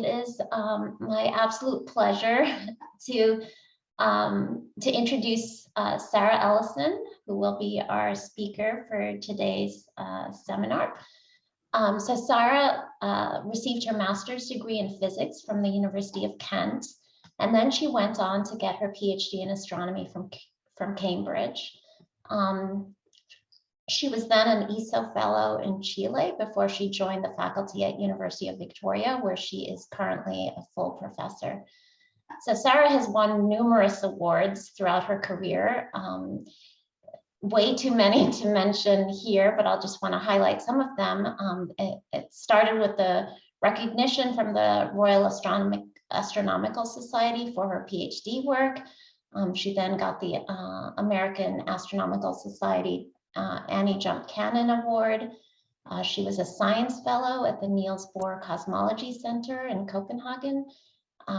it is my absolute pleasure to introduce Sara Ellison, who will be our speaker for today's seminar. So Sara received her master's degree in physics from the University of Kent, and then she went on to get her PhD in astronomy from Cambridge. She was then an ESO fellow in Chile before she joined the faculty at University of Victoria, where she is currently a full professor. So Sara has won numerous awards throughout her career, way too many to mention here, but I'll just want to highlight some of them. It started with the recognition from the Royal Astronomical Society for her PhD work. She then got the American Astronomical Society Annie Jump Cannon Award. She was a science fellow at the Niels Bohr Cosmology Center in Copenhagen.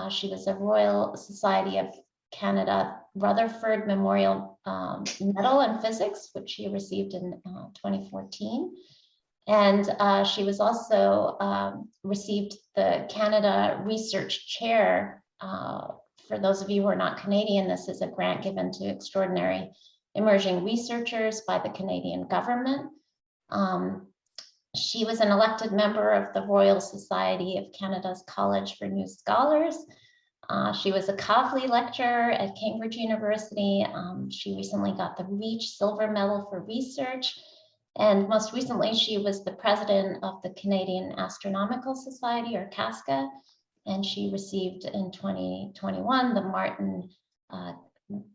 She was a Royal Society of Canada Rutherford Memorial Medal in Physics, which she received in 2014. And she was also received the Canada Research Chair. For those of you who are not Canadian, this is a grant given to extraordinary emerging researchers by the Canadian government. She was an elected member of the Royal Society of Canada's College for New Scholars. She was a Kavli lecturer at Cambridge University. She recently got the Reach Silver Medal for Research. And most recently, she was the president of the Canadian Astronomical Society, or CASCA, and she received in 2021 the Martin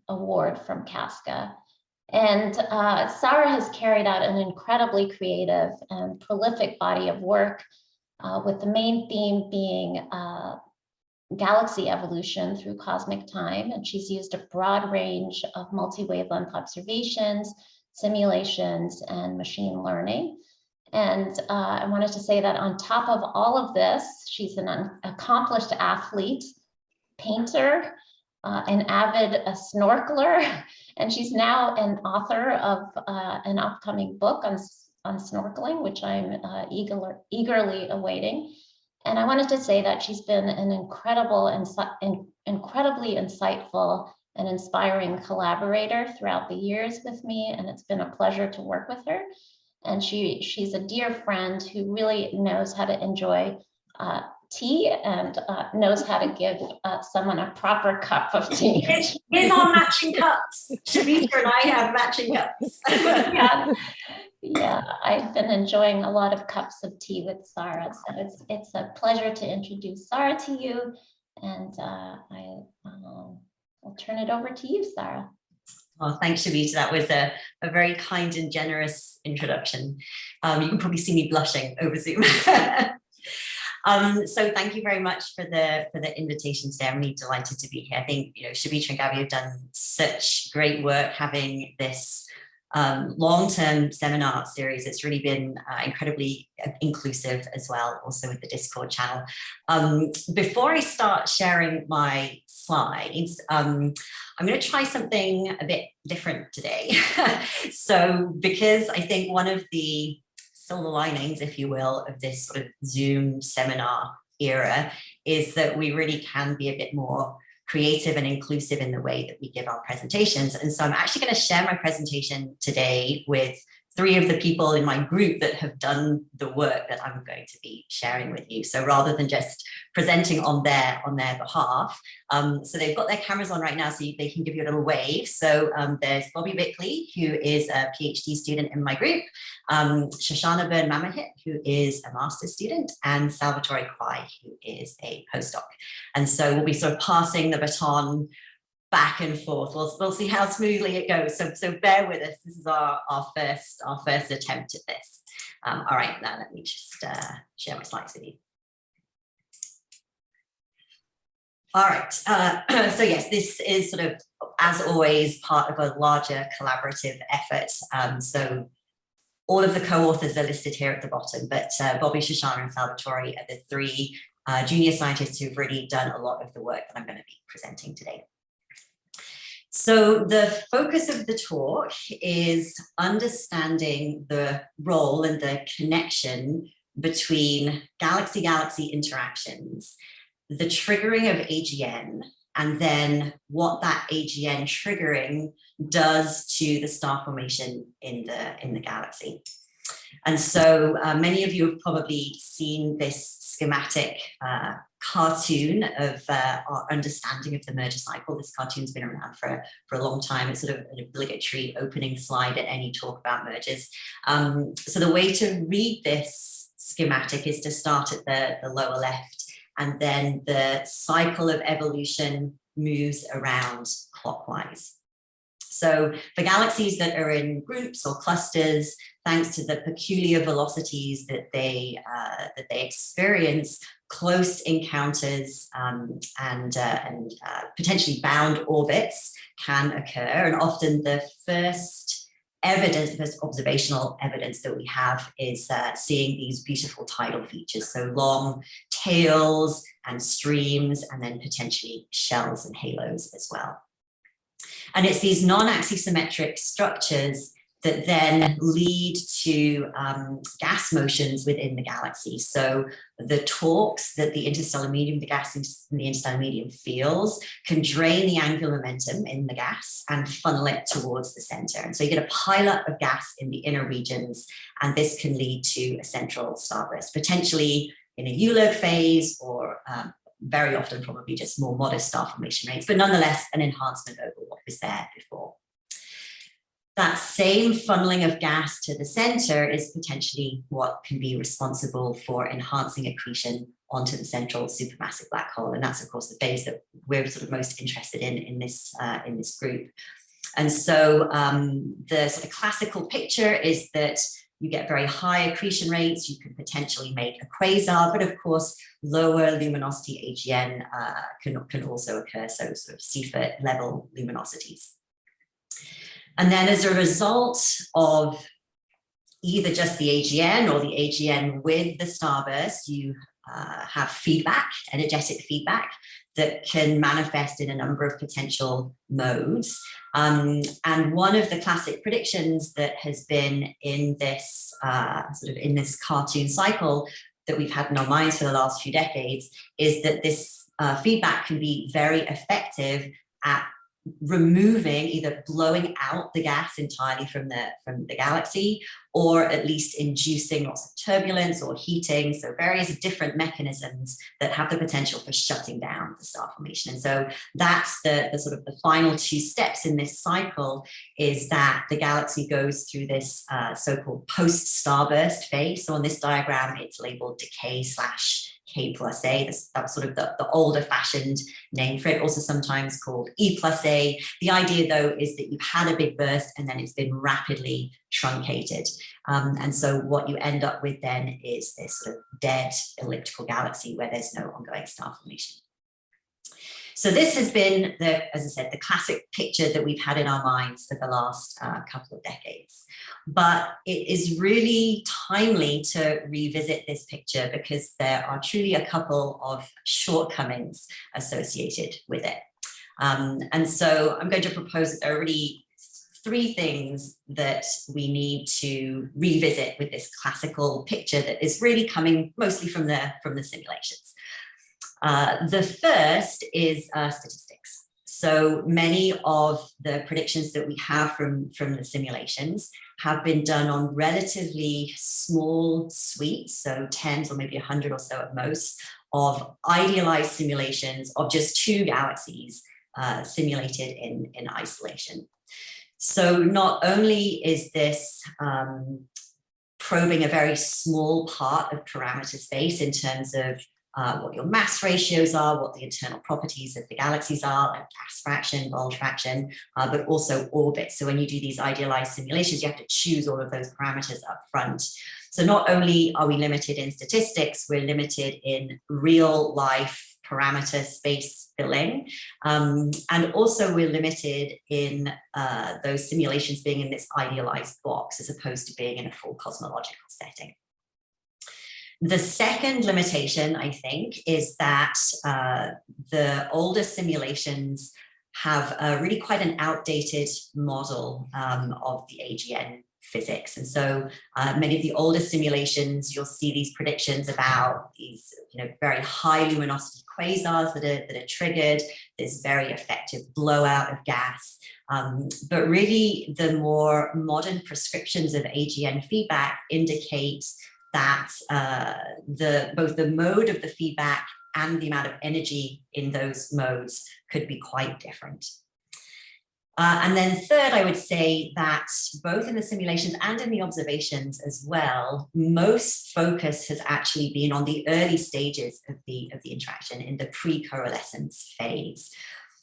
Award from CASCA. And Sara has carried out an incredibly creative and prolific body of work, with the main theme being galaxy evolution through cosmic time. And she's used a broad range of multi-wavelength observations, simulations, and machine learning. And I wanted to say that on top of all of this, she's an accomplished athlete, painter, an avid snorkeler, and she's now an author of an upcoming book on snorkeling, which I'm eagerly awaiting. And I wanted to say that she's been an incredibly insightful and inspiring collaborator throughout the years with me, and it's been a pleasure to work with her. And she's a dear friend who really knows how to enjoy tea and knows how to give someone a proper cup of tea. Here's our matching cups. Shavita and I have matching cups. Yeah, I've been enjoying a lot of cups of tea with Sara, so it's a pleasure to introduce Sara to you, and I'll turn it over to you, Sara. Well, thanks, Shavita. That was a very kind and generous introduction. You can probably see me blushing over Zoom. So thank you very much for the invitation today. I'm really delighted to be here. I think Shavita and Gabby have done such great work having this long-term seminar series. It's really been incredibly inclusive as well, also with the Discord channel. Before I start sharing my slides, I'm going to try something a bit different today. So because I think one of the silver linings, if you will, of this sort of Zoom seminar era is that we really can be a bit more creative and inclusive in the way that we give our presentations. And so I'm actually going to share my presentation today with 3 of the people in my group that have done the work that I'm going to be sharing with you. So rather than just presenting on their behalf, so they've got their cameras on right now, so they can give you a little wave. So there's Bobby Bickley, who is a PhD student in my group, Shoshana Byrne-Mamahit, who is a master's student, and Salvatore Quai, who is a postdoc. And so we'll be sort of passing the baton back and forth. We'll see how smoothly it goes. So bear with us. This is our first attempt at this. All right, now let me just share my slides with you. All right, so yes, this is sort of, as always, part of a larger collaborative effort. So all of the co-authors are listed here at the bottom, but Bobby, Shoshana, and Salvatore are the 3 junior scientists who've really done a lot of the work that I'm going to be presenting today. So the focus of the talk is understanding the role and the connection between galaxy-galaxy interactions, the triggering of AGN, and then what that AGN triggering does to the star formation in the galaxy. And so many of you have probably seen this schematic cartoon of our understanding of the merger cycle. This cartoon's been around for a long time. It's sort of an obligatory opening slide at any talk about mergers. So the way to read this schematic is to start at the lower left, and then the cycle of evolution moves around clockwise. So for galaxies that are in groups or clusters, thanks to the peculiar velocities that they experience, close encounters and potentially bound orbits can occur. And often the first evidence, the first observational evidence that we have is seeing these beautiful tidal features. So long tails and streams, and then potentially shells and halos as well. And it's these non-axisymmetric structures that then lead to gas motions within the galaxy. So the torques that the interstellar medium, the gas in the interstellar medium feels, can drain the angular momentum in the gas and funnel it towards the center. And so you get a pileup of gas in the inner regions, and this can lead to a central starburst, potentially in a Euler phase, or very often probably just more modest star formation rates, but nonetheless an enhancement over what was there before. That same funneling of gas to the center is potentially what can be responsible for enhancing accretion onto the central supermassive black hole. And that's, of course, the phase that we're sort of most interested in this group. And so the sort of classical picture is that you get very high accretion rates, you can potentially make a quasar, but of course, lower luminosity AGN can also occur, so sort of Seyfert level luminosities. And then as a result of either just the AGN or the AGN with the starburst, you have feedback, energetic feedback, that can manifest in a number of potential modes. And one of the classic predictions that has been in this in this cartoon cycle that we've had in our minds for the last few decades is that this feedback can be very effective at removing, either blowing out the gas entirely from the galaxy, or at least inducing lots of turbulence or heating. So various different mechanisms that have the potential for shutting down the star formation. And so that's the sort of the final two steps in this cycle, is that the galaxy goes through this so-called post-starburst phase. So on this diagram, it's labeled decay / K plus A. That's sort of the older fashioned name for it, also sometimes called E plus A. The idea, though, is that you've had a big burst and then it's been rapidly truncated. And so what you end up with then is this sort of dead elliptical galaxy where there's no ongoing star formation. So this has been, as I said, the classic picture that we've had in our minds for the last couple of decades. But it is really timely to revisit this picture because there are truly a couple of shortcomings associated with it. And so I'm going to propose that there are really three things that we need to revisit with this classical picture that is really coming mostly from the simulations. The first is statistics. So many of the predictions that we have from the simulations have been done on relatively small suites, so tens or maybe 100 or so at most, of idealized simulations of just two galaxies simulated in isolation. So not only is this probing a very small part of parameter space in terms of what your mass ratios are, what the internal properties of the galaxies are, like gas fraction, bulge fraction, but also orbit. So when you do these idealized simulations, you have to choose all of those parameters up front. So not only are we limited in statistics, we're limited in real life parameter space filling. And also we're limited in those simulations being in this idealized box as opposed to being in a full cosmological setting. The second limitation, I think, is that the older simulations have really quite an outdated model of the AGN physics. And so many of the older simulations, you'll see these predictions about these, very high luminosity quasars that are triggered, this very effective blowout of gas. But really, the more modern prescriptions of AGN feedback indicate that both the mode of the feedback and the amount of energy in those modes could be quite different. And then third, I would say that both in the simulations and in the observations as well, most focus has actually been on the early stages of the interaction in the pre-coalescence phase.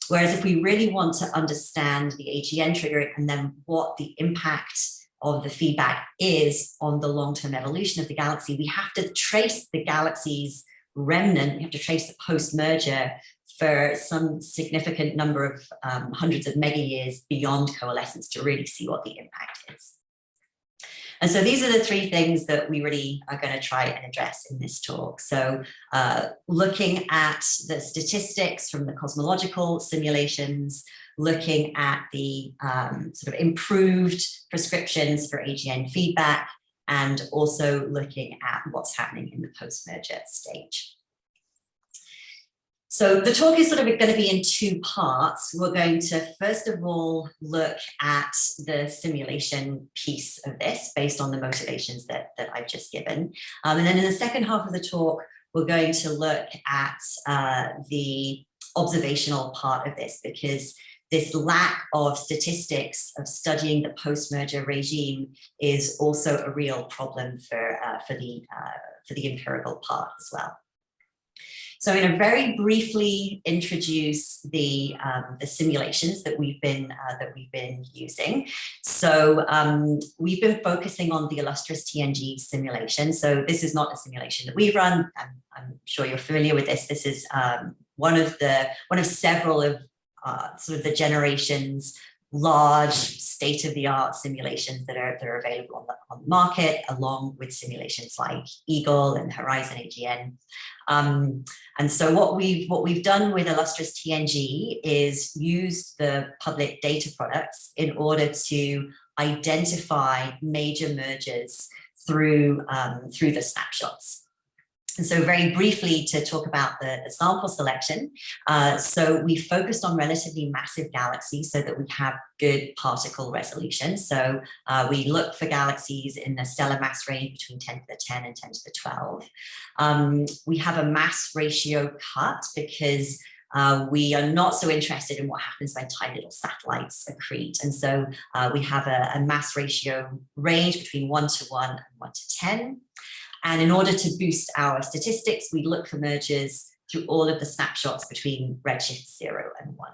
Whereas if we really want to understand the AGN triggering and then what the impact of the feedback is on the long-term evolution of the galaxy, we have to trace the galaxy's remnant, we have to trace the post-merger for some significant number of hundreds of mega years beyond coalescence to really see what the impact is. And so these are the three things that we really are going to try and address in this talk. So looking at the statistics from the cosmological simulations, looking at the sort of improved prescriptions for AGN feedback, and also looking at what's happening in the post-merger stage. So the talk is sort of going to be in two parts. We're going to first of all look at the simulation piece of this based on the motivations that I've just given. And then in the second half of the talk, we're going to look at the observational part of this, because this lack of statistics of studying the post-merger regime is also a real problem for the empirical part as well. So I'm going to very briefly introduce the simulations that we've been using. So we've been focusing on the IllustrisTNG simulation. So this is not a simulation that we run. I'm sure you're familiar with this. This is one of several of sort of the generation's large state-of-the-art simulations that are available on the market, along with simulations like Eagle and Horizon AGN. And so what we've done with IllustrisTNG is used the public data products in order to identify major mergers through the snapshots. And so very briefly to talk about the sample selection. So we focused on relatively massive galaxies so that we have good particle resolution. So we look for galaxies in the stellar mass range between 10 to the 10 and 10 to the 12. We have a mass ratio cut because we are not so interested in what happens when tiny little satellites accrete. And so we have a mass ratio range between 1 to 1 and 1 to 10. And in order to boost our statistics, we look for mergers through all of the snapshots between redshift 0 and 1.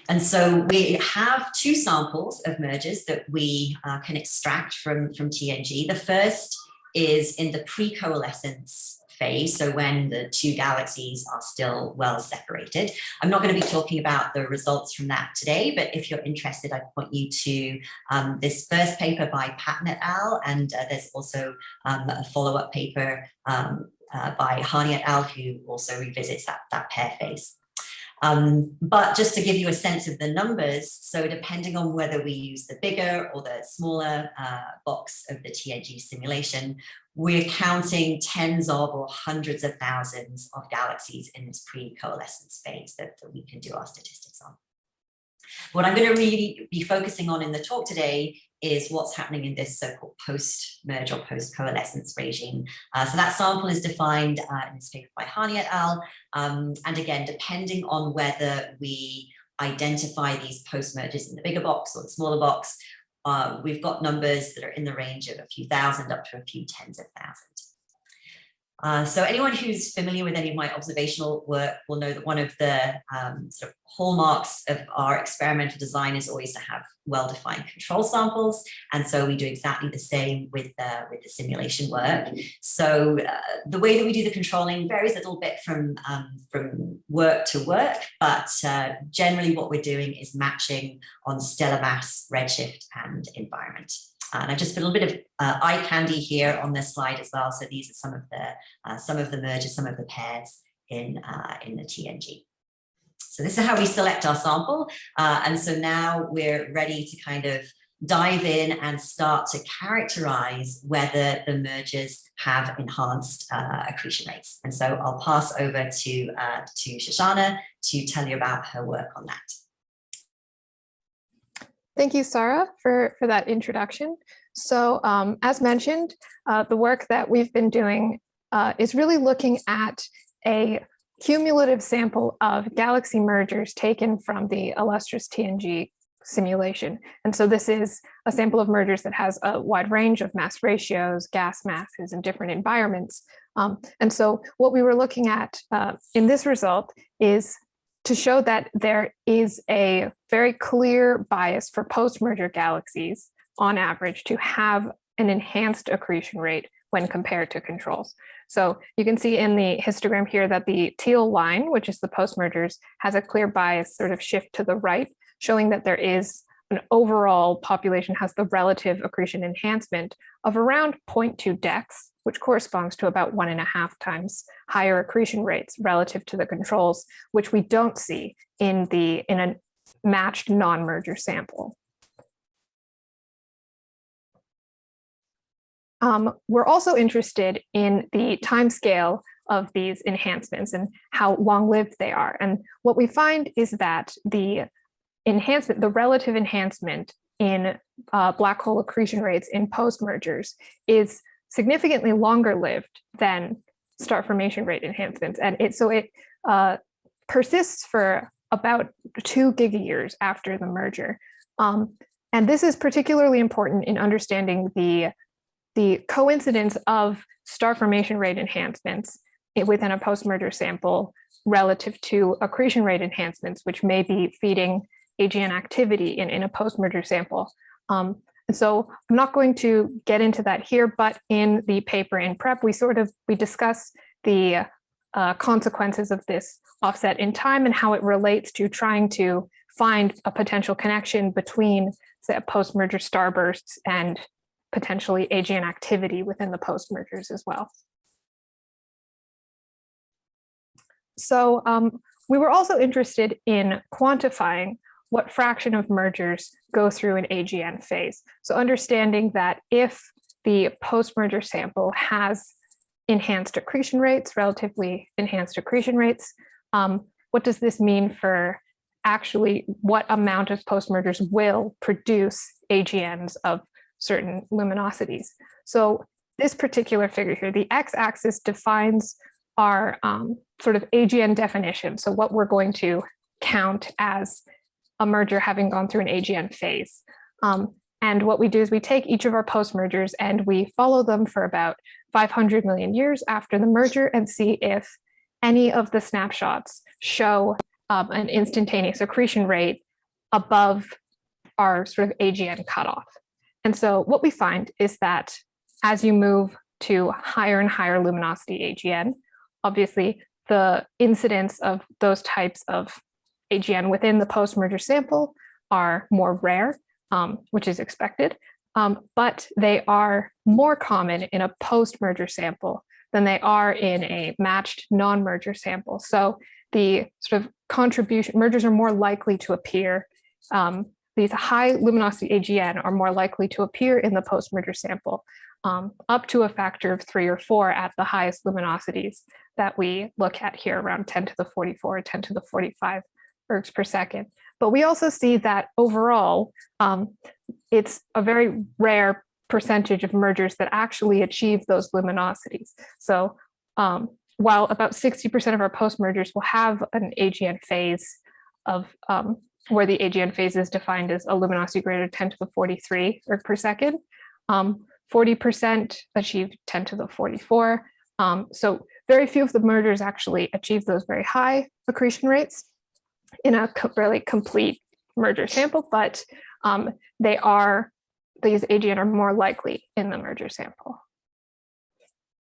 And so we have two samples of mergers that we can extract from TNG. The first is in the pre-coalescence phase, so when the two galaxies are still well separated. I'm not going to be talking about the results from that today, but if you're interested, I'd point you to this first paper by Patton et al. And there's also a follow-up paper by Hani et al. Who also revisits that pair phase. But just to give you a sense of the numbers, so depending on whether we use the bigger or the smaller box of the TNG simulation, we're counting tens of or hundreds of thousands of galaxies in this pre-coalescence phase that we can do our statistics on. What I'm going to really be focusing on in the talk today is what's happening in this so-called post-merge or post-coalescence regime. So that sample is defined in this paper by Hani et al. And again, depending on whether we identify these post-merges in the bigger box or the smaller box, we've got numbers that are in the range of a few thousand up to a few tens of thousands. So anyone who's familiar with any of my observational work will know that one of the sort of hallmarks of our experimental design is always to have well-defined control samples. And so we do exactly the same with the simulation work. So the way that we do the controlling varies a little bit from work to work, but generally what we're doing is matching on stellar mass, redshift, and environment. And I just put a little bit of eye candy here on this slide as well. So these are some of the mergers, some of the pairs in the TNG. So this is how we select our sample. And so now we're ready to kind of dive in and start to characterize whether the mergers have enhanced accretion rates. And so I'll pass over to Shoshana to tell you about her work on that. Thank you, Sara, for that introduction. So as mentioned, the work that we've been doing is really looking at a cumulative sample of galaxy mergers taken from the IllustrisTNG simulation. And so this is a sample of mergers that has a wide range of mass ratios, gas masses, and different environments. And so what we were looking at in this result is to show that there is a very clear bias for post-merger galaxies on average to have an enhanced accretion rate when compared to controls. So you can see in the histogram here that the teal line, which is the post-mergers, has a clear bias sort of shift to the right, showing that there is an overall population has the relative accretion enhancement of around 0.2 dex, which corresponds to about 1.5 times higher accretion rates relative to the controls, which we don't see in a matched non-merger sample. We're also interested in the time scale of these enhancements and how long-lived they are. And what we find is that the relative enhancement in black hole accretion rates in post-mergers is significantly longer-lived than star formation rate enhancements. And it persists for about 2 gigayears after the merger. And this is particularly important in understanding the coincidence of star formation rate enhancements within a post-merger sample relative to accretion rate enhancements, which may be feeding AGN activity in a post-merger sample. And so I'm not going to get into that here, but in the paper in prep, we discuss the consequences of this offset in time and how it relates to trying to find a potential connection between, say, post-merger starbursts and potentially AGN activity within the post-mergers as well. So we were also interested in quantifying what fraction of mergers go through an AGN phase. So understanding that if the post-merger sample has enhanced accretion rates, relatively enhanced accretion rates, what does this mean for actually what amount of post-mergers will produce AGNs of certain luminosities? So this particular figure here, the x-axis defines our sort of AGN definition. So what we're going to count as a merger having gone through an AGN phase. And what we do is we take each of our post-mergers and we follow them for about 500 million years after the merger and see if any of the snapshots show an instantaneous accretion rate above our sort of AGN cutoff. And so what we find is that as you move to higher and higher luminosity AGN, obviously the incidence of those types of AGN within the post-merger sample are more rare, which is expected, but they are more common in a post-merger sample than they are in a matched non-merger sample. So the sort of contribution, mergers are more likely to appear, these high luminosity AGN are more likely to appear in the post-merger sample, up to a factor of 3 or 4 at the highest luminosities that we look at here, around 10 to the 44, 10 to the 45 ergs per second. But we also see that overall, it's a very rare percentage of mergers that actually achieve those luminosities. So while about 60% of our post-mergers will have an AGN phase of where the AGN phase is defined as a luminosity greater than 10 to the 43 erg per second, 40% achieve 10 to the 44. So very few of the mergers actually achieve those very high accretion rates in a really complete merger sample, but these AGN are more likely in the merger sample.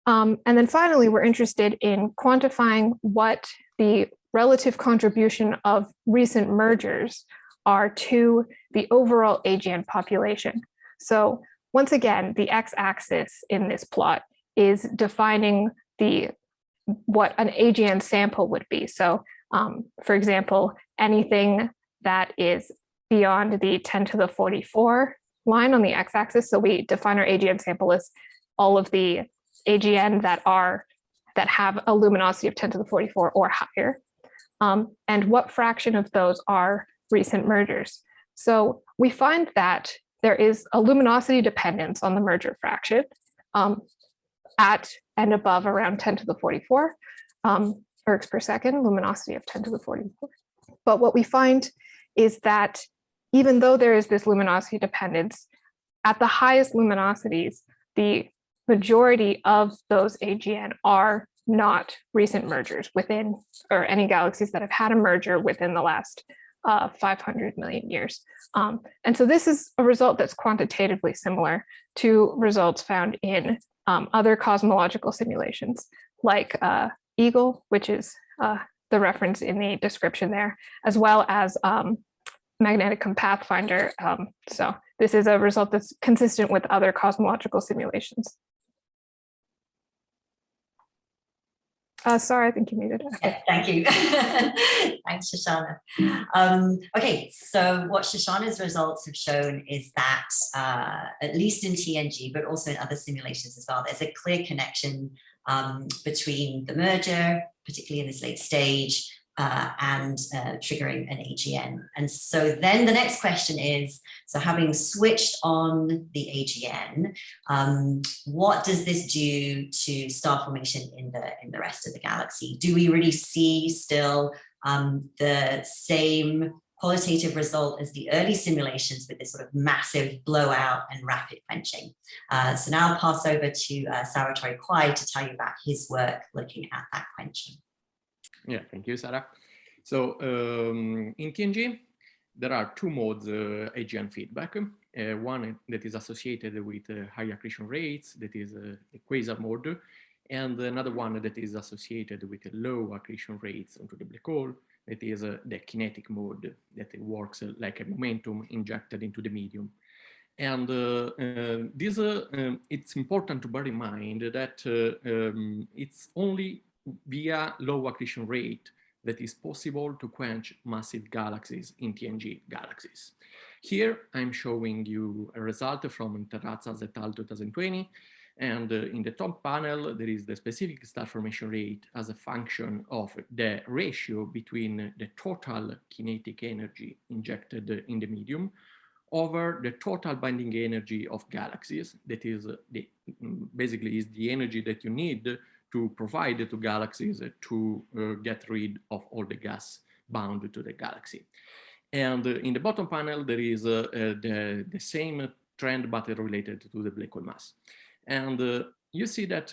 And then finally, we're interested in quantifying what the relative contribution of recent mergers are to the overall AGN population. So once again, the x-axis in this plot is defining what an AGN sample would be. So for example, anything that is beyond the 10 to the 44 line on the x-axis. So we define our AGN sample as all of the AGN that have a luminosity of 10 to the 44 or higher. And what fraction of those are recent mergers? So we find that there is a luminosity dependence on the merger fraction at and above around 10 to the 44 ergs per second, luminosity of 10 to the 44. But what we find is that even though there is this luminosity dependence, at the highest luminosities, the majority of those AGN are not recent mergers within, or any galaxies that have had a merger within the last 500 million years. And so this is a result that's quantitatively similar to results found in other cosmological simulations, like Eagle, which is the reference in the description there, as well as Magneticum Pathfinder. So this is a result that's consistent with other cosmological simulations. Sorry, I think you muted it. Yeah, thank you. Thanks, Shoshana. Okay, so what Shoshana's results have shown is that, at least in TNG, but also in other simulations as well, there's a clear connection between the merger, particularly in this late stage, and triggering an AGN. And so then the next question is, so having switched on the AGN, what does this do to star formation in the rest of the galaxy? Do we really see still the same qualitative result as the early simulations with this sort of massive blowout and rapid quenching? So now I'll pass over to Saratore Kwai to tell you about his work looking at that quenching. Yeah, thank you, Sarah. So in TNG, there are two modes AGN feedback. One that is associated with high accretion rates, that is the quasar mode, and another one that is associated with low accretion rates onto the black hole, that is the kinetic mode, that works like a momentum injected into the medium. And it's important to bear in mind that it's only via low accretion rate that is possible to quench massive galaxies in TNG galaxies. Here, I'm showing you a result from Terrazas et al. 2020. And in the top panel, there is the specific star formation rate as a function of the ratio between the total kinetic energy injected in the medium over the total binding energy of galaxies. That is basically is the energy that you need to provide to galaxies to get rid of all the gas bound to the galaxy. And in the bottom panel, there is the same trend, but related to the black hole mass. And you see that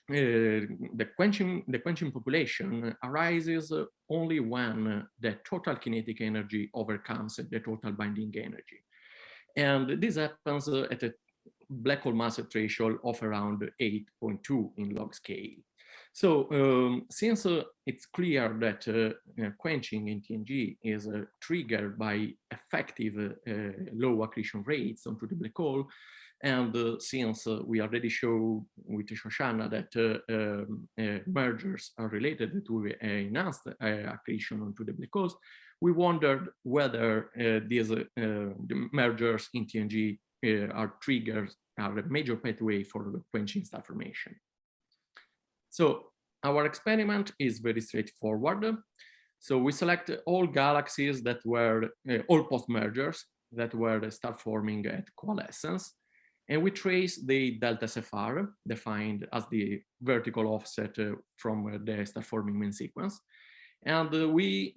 the quenching population arises only when the total kinetic energy overcomes the total binding energy. And this happens at a black hole mass threshold of around 8.2 in log scale. So since it's clear that quenching in TNG is triggered by effective low accretion rates onto the black hole, and since we already showed with Shoshana that mergers are related to enhanced accretion onto the black holes, we wondered whether the mergers in TNG are a major pathway for the quenching star formation. So our experiment is very straightforward. So we select all galaxies that were all post-mergers that were star forming at coalescence. And we trace the delta SFR, defined as the vertical offset from the star forming main sequence. And we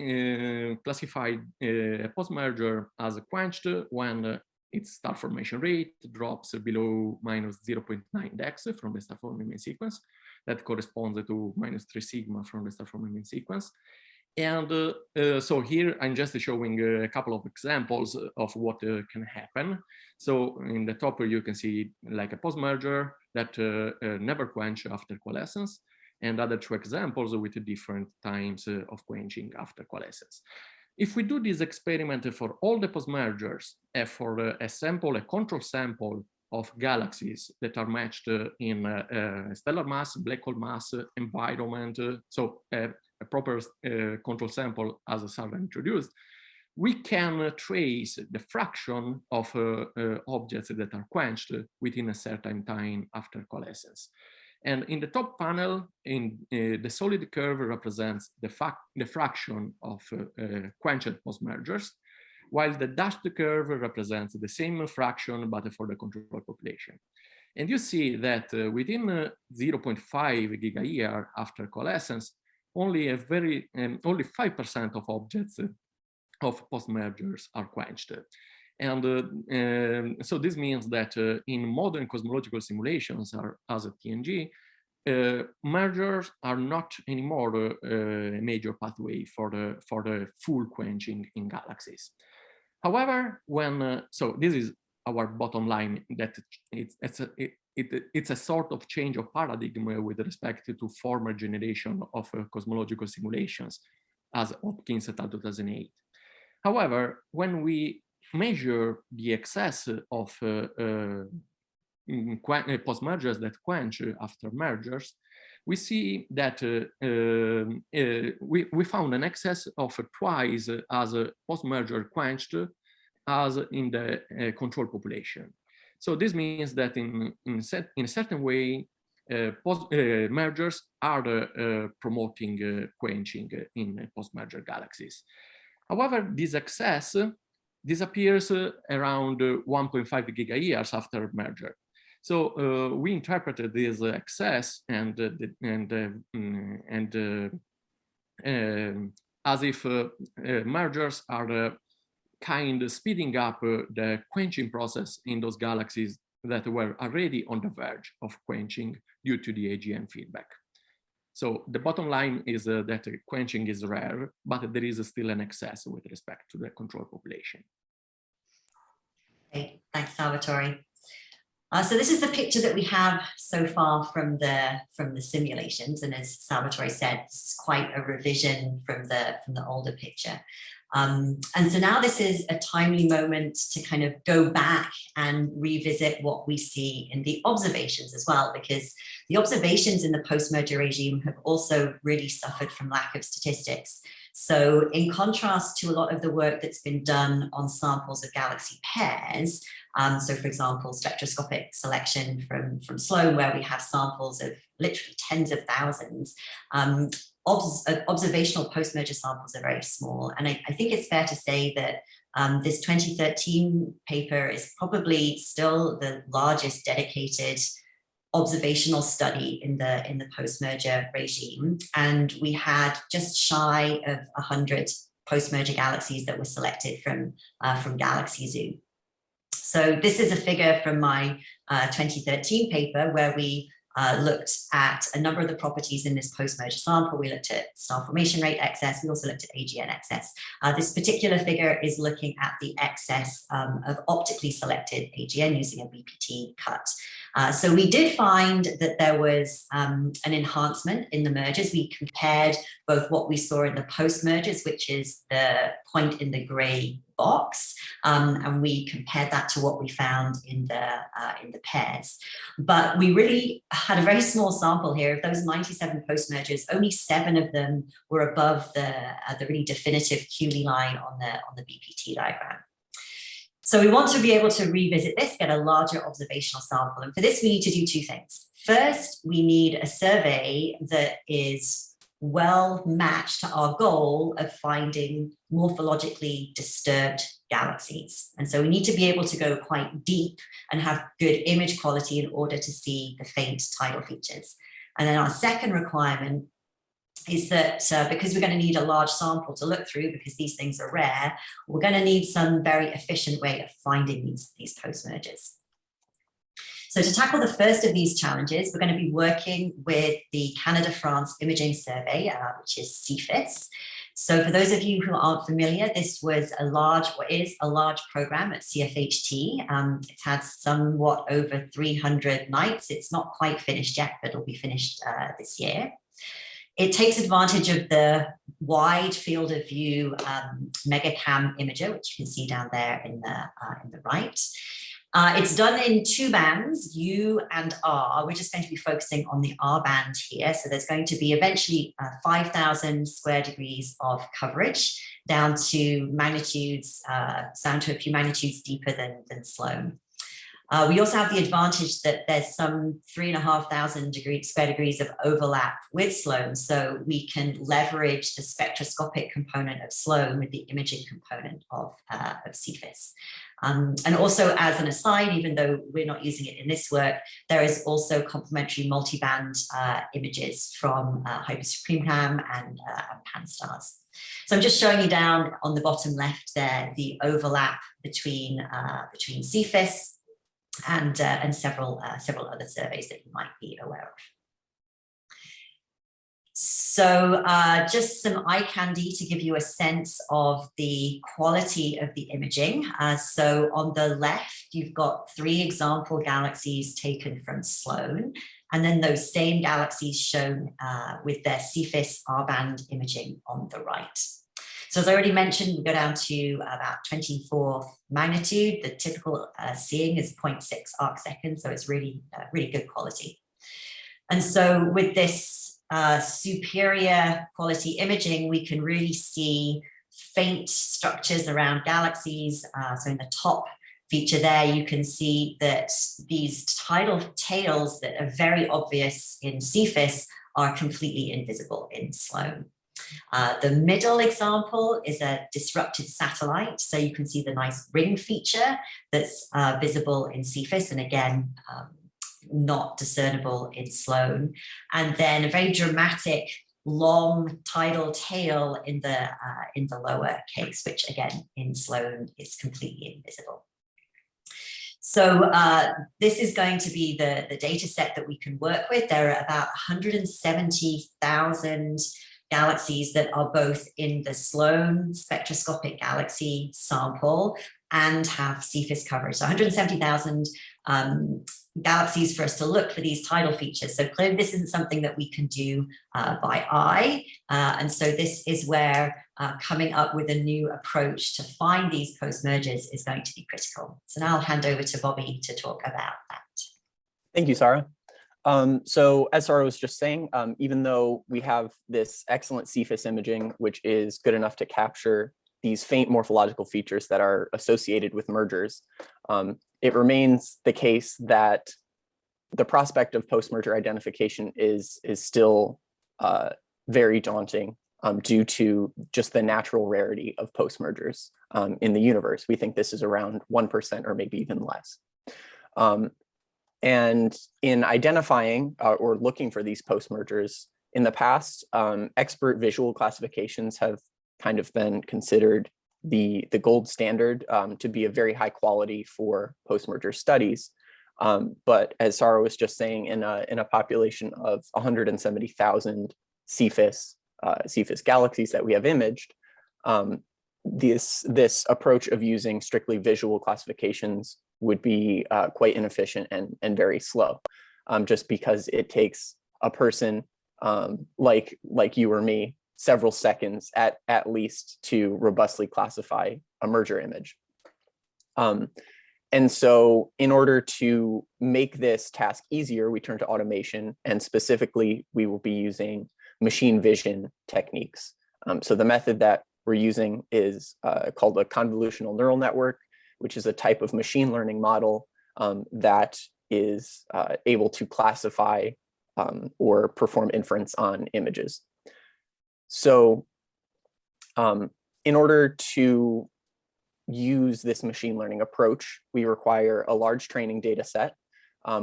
classified a post-merger as quenched when its star formation rate drops below minus 0.9 dex from the star forming main sequence. That corresponds to minus 3 sigma from the star forming main sequence. And so here I'm just showing a couple of examples of what can happen. So in the top you can see like a post-merger that never quench after coalescence, and other two examples with different times of quenching after coalescence. If we do this experiment for all the post-mergers, for a control sample of galaxies that are matched in stellar mass, black hole mass, environment, so a proper control sample as Sara introduced, we can trace the fraction of objects that are quenched within a certain time after coalescence. And in the top panel, the solid curve represents the fraction of quenched post-mergers, while the dashed curve represents the same fraction, but for the control population. And you see that within 0.5 gigayear after coalescence, only 5% of objects of post-mergers are quenched. And so this means that in modern cosmological simulations, as a TNG, mergers are not anymore a major pathway for the full quenching in galaxies. However, so this is our bottom line, that it's a sort of change of paradigm with respect to former generation of cosmological simulations, as Hopkins et al. 2008. However, when we measure the excess of post-mergers that quench after mergers, we see that we found an excess of twice as post-merger quenched as in the control population. So this means that in a certain way, mergers are promoting quenching in post-merger galaxies. However, this excess disappears around 1.5 gigayears after merger. So we interpreted this excess and as if mergers are kind of speeding up the quenching process in those galaxies that were already on the verge of quenching due to the AGN feedback. So the bottom line is that quenching is rare, but there is still an excess with respect to the control population. Okay, thanks, Salvatore. So this is the picture that we have so far from the simulations, and as Salvatore said, it's quite a revision from the older picture. And so now this is a timely moment to kind of go back and revisit what we see in the observations as well, because the observations in the post-merger regime have also really suffered from lack of statistics. So in contrast to a lot of the work that's been done on samples of galaxy pairs, so for example, spectroscopic selection from Sloan, where we have samples of literally tens of thousands, observational post-merger samples are very small. And I think it's fair to say that this 2013 paper is probably still the largest dedicated observational study in the post-merger regime. And we had just shy of 100 post-merger galaxies that were selected from Galaxy Zoo. So this is a figure from my 2013 paper where we looked at a number of the properties in this post-merger sample. We looked at star formation rate excess. We also looked at AGN excess. This particular figure is looking at the excess of optically selected AGN using a BPT cut. So we did find that there was an enhancement in the mergers. We compared both what we saw in the post-mergers, which is the point in the gray box, and we compared that to what we found in the pairs. But we really had a very small sample here. Of those 97 post-mergers, only 7 of them were above the really definitive QE line on the BPT diagram. So we want to be able to revisit this, get a larger observational sample. And for this, we need to do 2 things. First, we need a survey that is well matched to our goal of finding morphologically disturbed galaxies. And so we need to be able to go quite deep and have good image quality in order to see the faint tidal features. And then our second requirement is that because we're going to need a large sample to look through, because these things are rare, we're going to need some very efficient way of finding these post-mergers. So to tackle the first of these challenges, we're going to be working with the Canada-France Imaging Survey, which is CFIS. So for those of you who aren't familiar, this was a large, or is a large program at CFHT. It's had somewhat over 300 nights. It's not quite finished yet, but it'll be finished this year. It takes advantage of the wide field of view megacam imager, which you can see down there in the right. It's done in 2 bands, U and R. We're just going to be focusing on the R band here. So there's going to be eventually 5,000 square degrees of coverage down to magnitudes, down to a few magnitudes deeper than Sloan. We also have the advantage that there's some 3,500 square degrees of overlap with Sloan, so we can leverage the spectroscopic component of Sloan with the imaging component of CFIS. And also, as an aside, even though we're not using it in this work, there is also complementary multiband images from Hypersupreme-Ham and Pan-STARRS. So I'm just showing you down on the bottom left there the overlap between CFIS and several other surveys that you might be aware of. So just some eye candy to give you a sense of the quality of the imaging. So on the left, you've got 3 example galaxies taken from Sloan, and then those same galaxies shown with their CFIS R-band imaging on the right. So as I already mentioned, we go down to about 24th magnitude. The typical seeing is 0.6 arc seconds, so it's really, really good quality. And so with this superior quality imaging, we can really see faint structures around galaxies. So in the top feature there, you can see that these tidal tails that are very obvious in CFIS are completely invisible in Sloan. The middle example is a disrupted satellite. So you can see the nice ring feature that's visible in CFIS, and again, not discernible in Sloan. And then a very dramatic long tidal tail in the lower case, which again in Sloan is completely invisible. So this is going to be the data set that we can work with. There are about 170,000 galaxies that are both in the Sloan spectroscopic galaxy sample and have CFIS coverage. So 170,000 galaxies for us to look for these tidal features. So clearly this isn't something that we can do by eye. And so this is where coming up with a new approach to find these post-mergers is going to be critical. So now I'll hand over to Bobby to talk about that. Thank you, Sara. So as Sara was just saying, even though we have this excellent CFIS imaging, which is good enough to capture these faint morphological features that are associated with mergers, it remains the case that the prospect of post-merger identification is still very daunting due to just the natural rarity of post-mergers in the universe. We think this is around 1% or maybe even less. And in identifying or looking for these post-mergers in the past, expert visual classifications have kind of been considered the gold standard to be a very high quality for post-merger studies. But as Sara was just saying, in a population of 170,000 CFIS galaxies that we have imaged, this approach of using strictly visual classifications would be quite inefficient and very slow, just because it takes a person like you or me several seconds at least to robustly classify a merger image. And so in order to make this task easier, we turn to automation, and specifically we will be using machine vision techniques. So the method that we're using is called a convolutional neural network, which is a type of machine learning model that is able to classify or perform inference on images. So in order to use this machine learning approach, we require a large training data set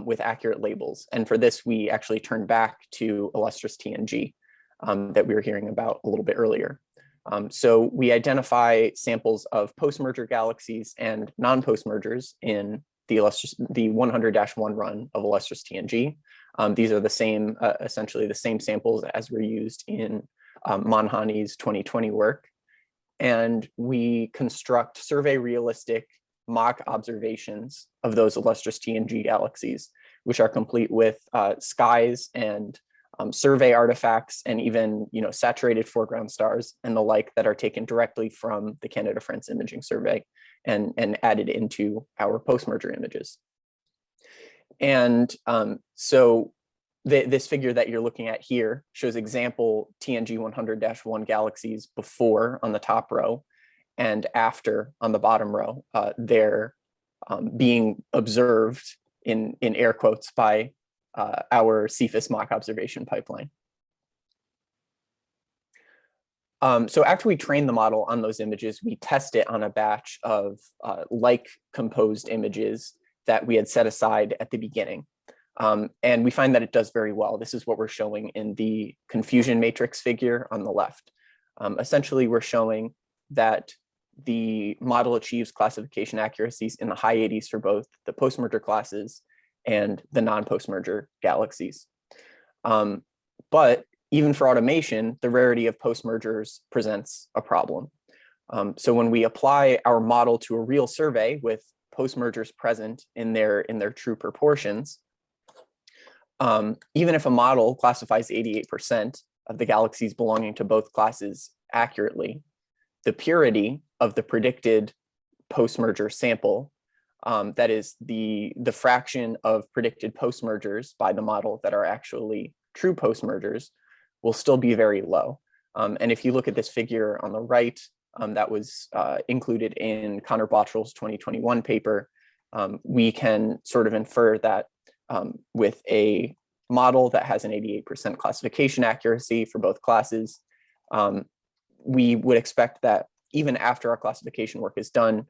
with accurate labels. And for this, we actually turn back to IllustrisTNG that we were hearing about a little bit earlier. So we identify samples of post-merger galaxies and non-post-mergers in the 100-1 run of IllustrisTNG. These are the same, essentially the same samples as were used in Manhani's 2020 work. And we construct survey realistic mock observations of those IllustrisTNG galaxies, which are complete with skies and survey artifacts and even saturated foreground stars and the like that are taken directly from the Canada-France Imaging Survey and added into our post-merger images. And so this figure that you're looking at here shows example TNG 100-1 galaxies before on the top row and after on the bottom row. They're being observed in air quotes by our CFIS mock observation pipeline. So after we train the model on those images, we test it on a batch of like composed images that we had set aside at the beginning. And we find that it does very well. This is what we're showing in the confusion matrix figure on the left. Essentially, we're showing that the model achieves classification accuracies in the high 80s for both the post-merger classes and the non-post-merger galaxies. But even for automation, the rarity of post-mergers presents a problem. So when we apply our model to a real survey with post-mergers present in their true proportions, even if a model classifies 88% of the galaxies belonging to both classes accurately, the purity of the predicted post-merger sample, that is the fraction of predicted post-mergers by the model that are actually true post-mergers, will still be very low. And if you look at this figure on the right, that was included in Connor Bottrell's 2021 paper, we can sort of infer that with a model that has an 88% classification accuracy for both classes, we would expect that even after our classification work is done,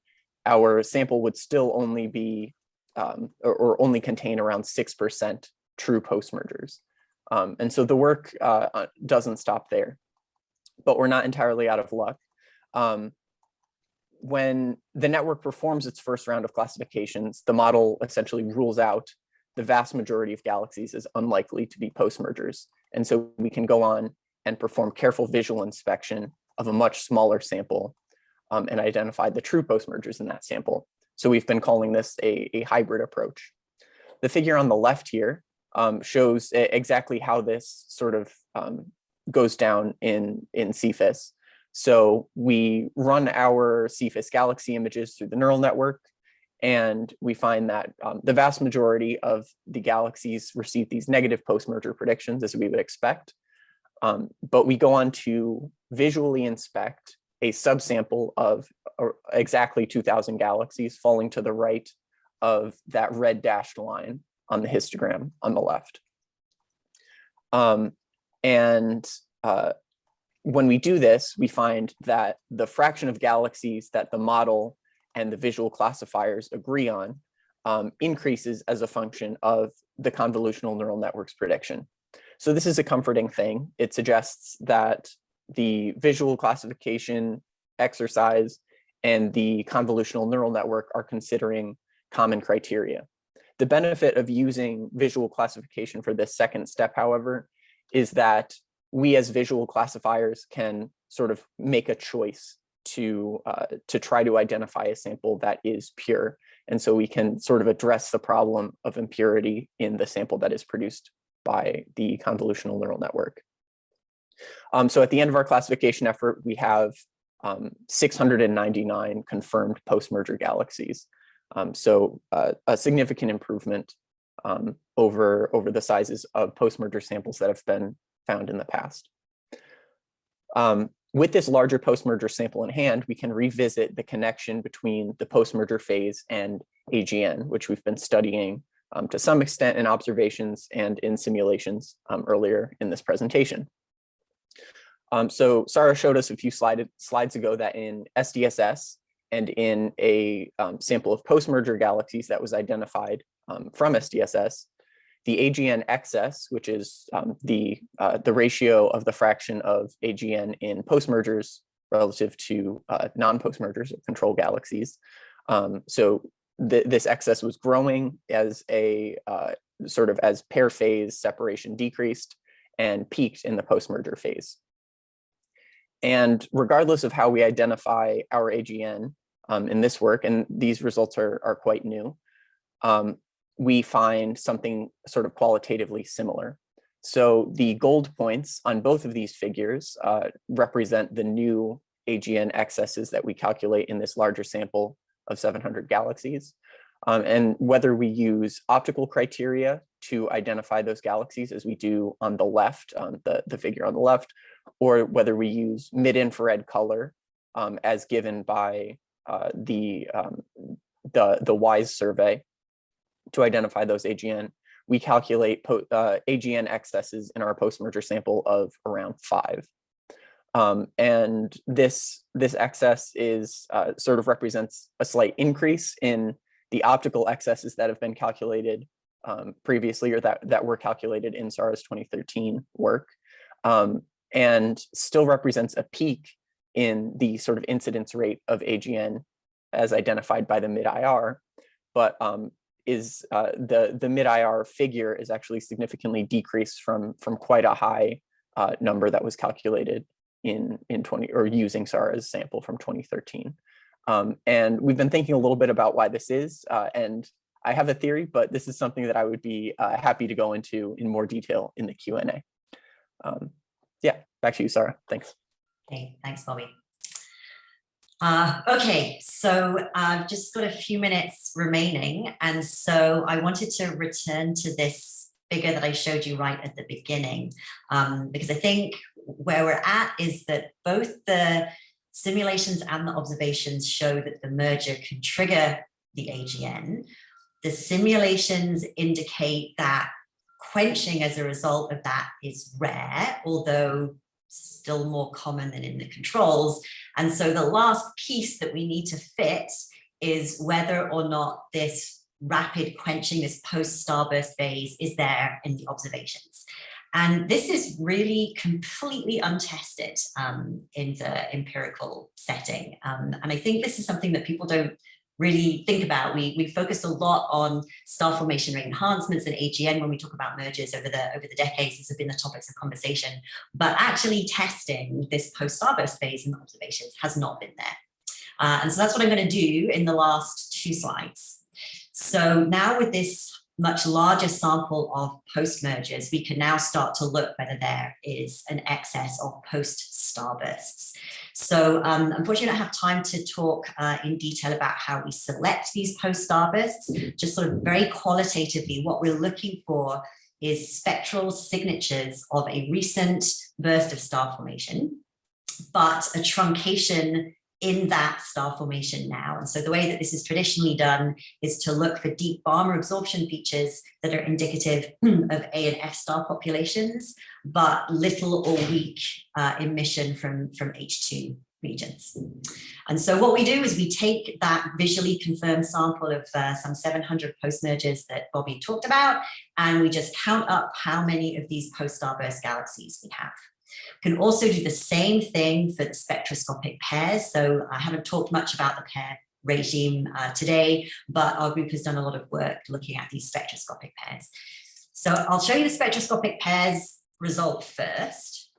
our sample would still only be or only contain around 6% true post-mergers. And so the work doesn't stop there, but we're not entirely out of luck. When the network performs its first round of classifications, the model essentially rules out the vast majority of galaxies as unlikely to be post-mergers. And so we can go on and perform careful visual inspection of a much smaller sample and identify the true post-mergers in that sample. So we've been calling this a hybrid approach. The figure on the left here shows exactly how this sort of goes down in CFIS. So we run our CFIS galaxy images through the neural network, and we find that the vast majority of the galaxies receive these negative post-merger predictions, as we would expect. But we go on to visually inspect a subsample of exactly 2,000 galaxies falling to the right of that red dashed line on the histogram on the left. When we do this, we find that the fraction of galaxies that the model and the visual classifiers agree on increases as a function of the convolutional neural network's prediction. So this is a comforting thing. It suggests that the visual classification exercise and the convolutional neural network are considering common criteria. The benefit of using visual classification for this second step, however, is that we as visual classifiers can sort of make a choice to try to identify a sample that is pure. And so we can sort of address the problem of impurity in the sample that is produced by the convolutional neural network. So at the end of our classification effort, we have 699 confirmed post-merger galaxies. So a significant improvement over the sizes of post-merger samples that have been found in the past. With this larger post-merger sample in hand, we can revisit the connection between the post-merger phase and AGN, which we've been studying to some extent in observations and in simulations earlier in this presentation. So Sara showed us a few slides ago that in SDSS and in a sample of post-merger galaxies that was identified from SDSS, the AGN excess, which is the ratio of the fraction of AGN in post-mergers relative to non-post-mergers or control galaxies. So this excess was growing as a sort of as pair phase separation decreased and peaked in the post-merger phase. And regardless of how we identify our AGN in this work, and these results are quite new, we find something sort of qualitatively similar. So the gold points on both of these figures represent the new AGN excesses that we calculate in this larger sample of 700 galaxies. And whether we use optical criteria to identify those galaxies, as we do on the left, the figure on the left, or whether we use mid-infrared color as given by the WISE survey to identify those AGN, we calculate AGN excesses in our post-merger sample of around 5. And this excess is sort of represents a slight increase in the optical excesses that have been calculated previously, or that were calculated in Sara's 2013 work, and still represents a peak in the sort of incidence rate of AGN as identified by the mid-IR, but is the mid-IR figure is actually significantly decreased from quite a high number that was calculated in 20, or using Sara's sample from 2013. And we've been thinking a little bit about why this is, and I have a theory, but this is something that I would be happy to go into in more detail in the Q&A. Yeah, back to you, Sara. Thanks. Okay, thanks, Bobby. Okay, so I've just got a few minutes remaining, and so I wanted to return to this figure that I showed you right at the beginning, because I think where we're at is that both the simulations and the observations show that the merger can trigger the AGN. The simulations indicate that quenching as a result of that is rare, although still more common than in the controls. And so the last piece that we need to fit is whether or not this rapid quenching, this post-starburst phase, is there in the observations. And this is really completely untested in the empirical setting. And I think this is something that people don't really think about. We focused a lot on star formation rate enhancements and AGN when we talk about mergers over the decades. These have been the topics of conversation, but actually testing this post-starburst phase in the observations has not been there. And so that's what I'm going to do in the last 2 slides. So now with this much larger sample of post-mergers, we can now start to look whether there is an excess of post-starbursts. So unfortunately, I don't have time to talk in detail about how we select these post-starbursts. Just sort of very qualitatively, what we're looking for is spectral signatures of a recent burst of star formation, but a truncation in that star formation now. And so the way that this is traditionally done is to look for deep Balmer absorption features that are indicative of A and F star populations, but little or weak emission from H2 regions. And so what we do is we take that visually confirmed sample of some 700 post-mergers that Bobby talked about, and we just count up how many of these post-starburst galaxies we have. We can also do the same thing for the spectroscopic pairs. So I haven't talked much about the pair regime today, but our group has done a lot of work looking at these spectroscopic pairs. So I'll show you the spectroscopic pairs result first.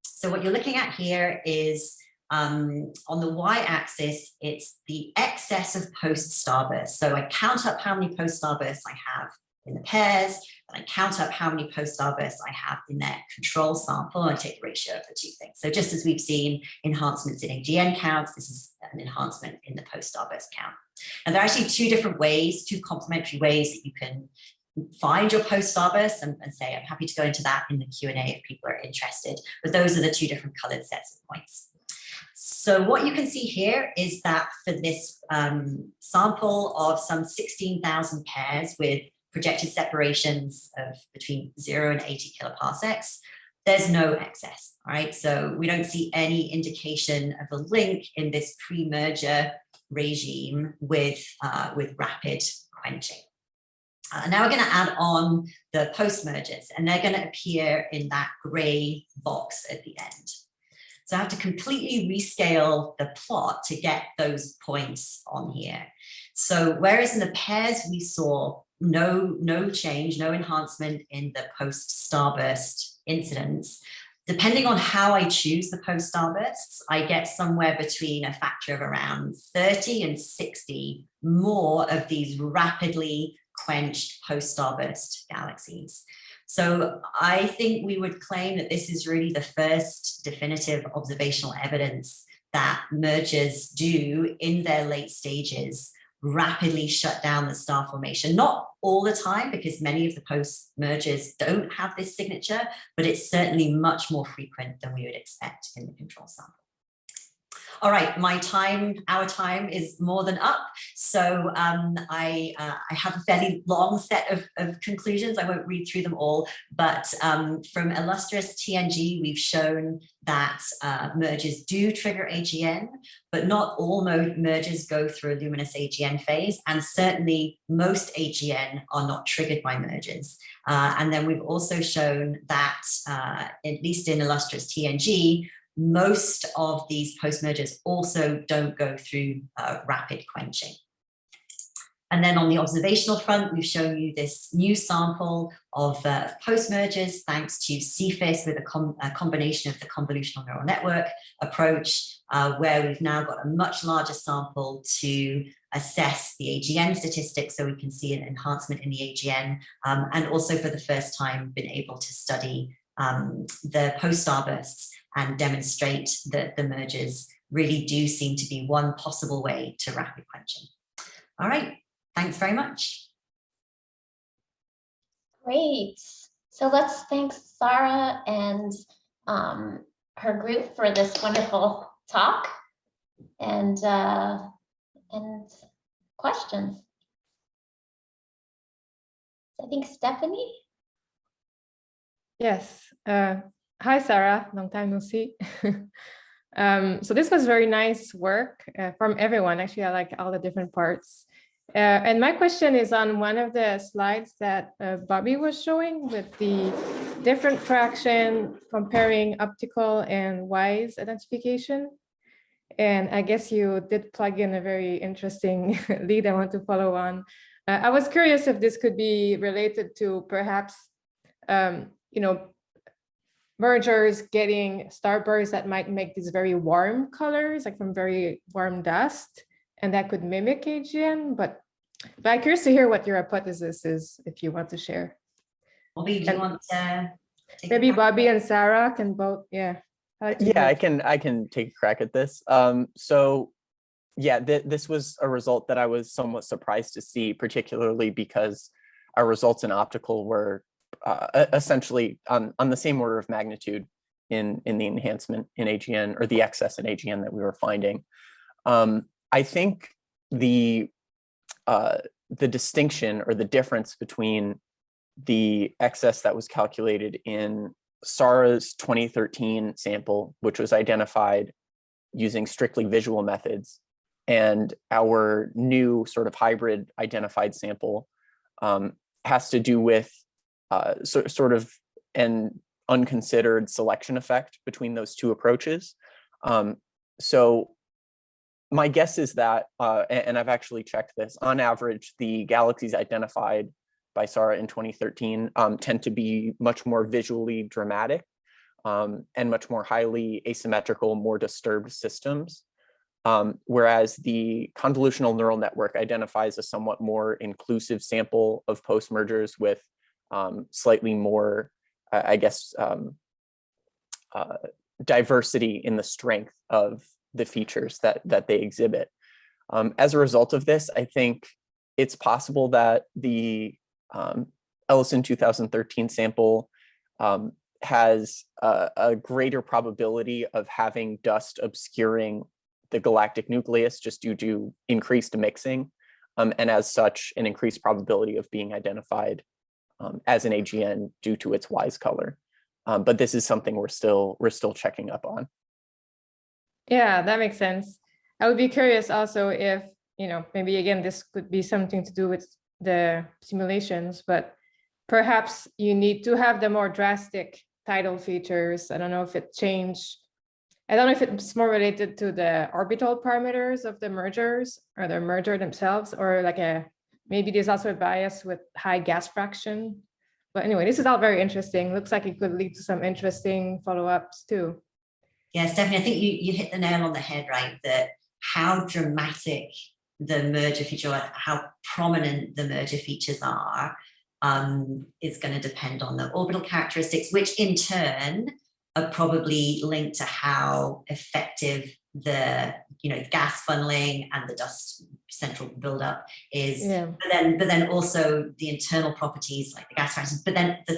So what you're looking at here is on the y-axis, it's the excess of post-starbursts. So I count up how many post-starbursts I have in the pairs, and I count up how many post-starbursts I have in their control sample, and I take the ratio of the 2 things. So just as we've seen enhancements in AGN counts, this is an enhancement in the post-starburst count. And there are actually 2 different ways, 2 complementary ways that you can find your post-starbursts, and say I'm happy to go into that in the Q&A if people are interested, but those are the 2 different colored sets of points. So what you can see here is that for this sample of some 16,000 pairs with projected separations of between 0 and 80 kiloparsecs, there's no excess, right? So we don't see any indication of a link in this pre-merger regime with rapid quenching. Now we're going to add on the post-mergers, and they're going to appear in that gray box at the end. So I have to completely rescale the plot to get those points on here. So whereas in the pairs we saw no change, no enhancement in the post-starburst incidence, depending on how I choose the post-starbursts, I get somewhere between a factor of around 30 and 60 more of these rapidly quenched post-starburst galaxies. So I think we would claim that this is really the first definitive observational evidence that mergers do in their late stages rapidly shut down the star formation. Not all the time, because many of the post mergers don't have this signature, but it's certainly much more frequent than we would expect in the control sample. All right, our time is more than up. So I have a fairly long set of conclusions. I won't read through them all, but from IllustrisTNG, we've shown that mergers do trigger AGN, but not all mergers go through a luminous AGN phase, and certainly most AGN are not triggered by mergers. And then we've also shown that, at least in IllustrisTNG, most of these post-mergers also don't go through rapid quenching. And then on the observational front, we've shown you this new sample of post-mergers thanks to CFIS with a combination of the convolutional neural network approach, where we've now got a much larger sample to assess the AGN statistics, so we can see an enhancement in the AGN, and also for the first time been able to study the post-starbursts and demonstrate that the mergers really do seem to be one possible way to rapid quenching. All right, thanks very much. Great. So let's thank Sara and her group for this wonderful talk and questions. I think Stephanie. Yes. Hi, Sara. Long time no see. So this was very nice work from everyone. Actually, I like all the different parts. And my question is on one of the slides that Bobby was showing with the different fraction comparing optical and wise identification. And I guess you did plug in a very interesting lead I want to follow on. I was curious if this could be related to perhaps, you know, mergers getting starbursts that might make these very warm colors, like from very warm dust, and that could mimic AGN. But I'm curious to hear what your hypothesis is, if you want to share. Bobby, do you want to? Maybe Bobby and Sara can both, yeah. Yeah, I can take a crack at this. So yeah, this was a result that I was somewhat surprised to see, particularly because our results in optical were essentially on the same order of magnitude in the enhancement in AGN, or the excess in AGN that we were finding. I think the distinction or the difference between the excess that was calculated in Sara's 2013 sample, which was identified using strictly visual methods, and our new sort of hybrid identified sample has to do with sort of an unconsidered selection effect between those two approaches. So my guess is that, and I've actually checked this, on average, the galaxies identified by Sara in 2013 tend to be much more visually dramatic and much more highly asymmetrical, more disturbed systems. Whereas the convolutional neural network identifies a somewhat more inclusive sample of post-mergers with slightly more, I guess, diversity in the strength of the features that they exhibit. As a result of this, I think it's possible that the Ellison 2013 sample has a greater probability of having dust obscuring the galactic nucleus just due to increased mixing, and as such, an increased probability of being identified as an AGN due to its wise color. But this is something we're still checking up on. Yeah, that makes sense. I would be curious also if, you know, maybe again, this could be something to do with the simulations, but perhaps you need to have the more drastic tidal features. I don't know if it changed. I don't know if it's more related to the orbital parameters of the mergers or the merger themselves, or like maybe there's also a bias with high gas fraction. But anyway, this is all very interesting. Looks like it could lead to some interesting follow-ups too. Yeah, Stephanie, I think you hit the nail on the head, right? That how dramatic the merger feature, how prominent the merger features are, is going to depend on the orbital characteristics, which in turn are probably linked to how effective the gas funneling and the dust central buildup is. Yeah. But then also the internal properties like the gas fraction. But then the